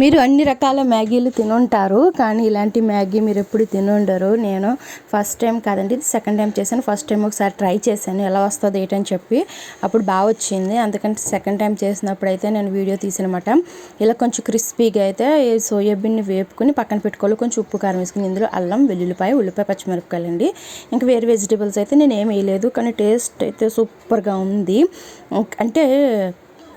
మీరు అన్ని రకాల మ్యాగీలు తినుంటారు, కానీ ఇలాంటి మ్యాగీ మీరు ఎప్పుడు తినుండరు. నేను ఫస్ట్ టైం కాదండి, ఇది సెకండ్ టైం చేశాను. ఫస్ట్ టైం ఒకసారి ట్రై చేశాను ఎలా వస్తుంది ఏంటని చెప్పి, అప్పుడు బాగా వచ్చింది. అందుకని సెకండ్ టైం చేసినప్పుడు అయితే నేను వీడియో తీసానమాట. ఇలా కొంచెం క్రిస్పీగా అయితే సోయాబీన్ని వేపుకొని పక్కన పెట్టుకోవాలి. కొంచెం ఉప్పు కారం వేసుకుని ఇందులో అల్లం, వెల్లుల్లిపాయ, ఉల్లిపాయ, పచ్చిమిరపకాయలు అండి. ఇంకా వేరే వెజిటేబుల్స్ అయితే నేను ఏం వేయలేదు, కానీ టేస్ట్ అయితే సూపర్గా ఉంది. అంటే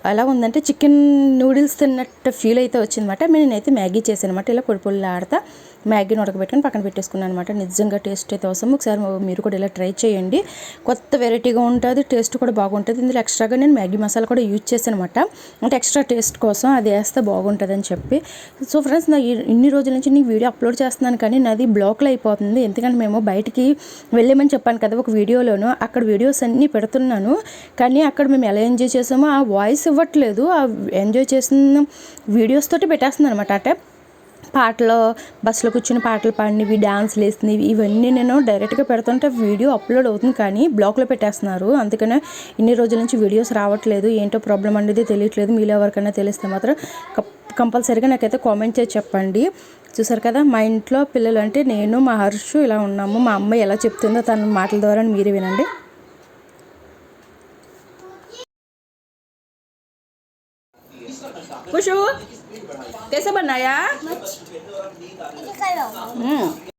ఎలా ఉందంటే చికెన్ నూడిల్స్ తిన్నట్టు ఫీల్ అయితే వచ్చిందన్నమాట. నేనైతే మ్యాగీ చేశాను అనమాట. ఇలా పొడి పొడిలా ఆడతా మ్యాగీని ఉడకబెట్టుకొని పక్కన పెట్టేసుకున్నాను అనమాట. నిజంగా టేస్ట్ అయితే అవసరం. ఒకసారి మీరు కూడా ఇలా ట్రై చేయండి. కొత్త వెరైటీగా ఉంటుంది, టేస్ట్ కూడా బాగుంటుంది. ఇందులో ఎక్స్ట్రాగా నేను మ్యాగీ మసాలా కూడా యూజ్ చేశాను అనమాట. అంటే ఎక్స్ట్రా టేస్ట్ కోసం అది వేస్తే బాగుంటుంది అని చెప్పి. సో ఫ్రెండ్స్, నా ఇన్ని రోజుల నుంచి నేను వీడియో అప్లోడ్ చేస్తున్నాను, కానీ నాది బ్లాక్లో అయిపోతుంది. ఎందుకంటే మేము బయటికి వెళ్ళామని చెప్పాను కదా ఒక వీడియోలోను, అక్కడ వీడియోస్ అన్నీ పెడుతున్నాను, కానీ అక్కడ మేము ఎలా ఎంజాయ్ చేసామో ఆ వాయిస్ ఇవ్వట్లేదు. ఆ ఎంజాయ్ చేసిన వీడియోస్ తోటి పెట్టేస్తుంది అనమాట. అంటే పాటలు, బస్సులో కూర్చుని పాటలు పాడినవి, డాన్స్లు వేసినవి, ఇవన్నీ నేను డైరెక్ట్గా పెడుతుంటే వీడియో అప్లోడ్ అవుతుంది, కానీ బ్లాక్లో పెట్టేస్తున్నారు. అందుకనే ఇన్ని రోజుల నుంచి వీడియోస్ రావట్లేదు. ఏంటో ప్రాబ్లం అనేది తెలియట్లేదు. మీలో ఎవరికైనా తెలిస్తే మాత్రం కంపల్సరీగా నాకైతే కామెంట్ చేసి చెప్పండి. చూసారు కదా, మా ఇంట్లో పిల్లలు అంటే నేను, మా హర్షు ఇలా ఉన్నాము. మా అమ్మ ఎలా చెప్తుందో తన మాటల ద్వారా మీరే వినండి. खुशू कैसे बनाया?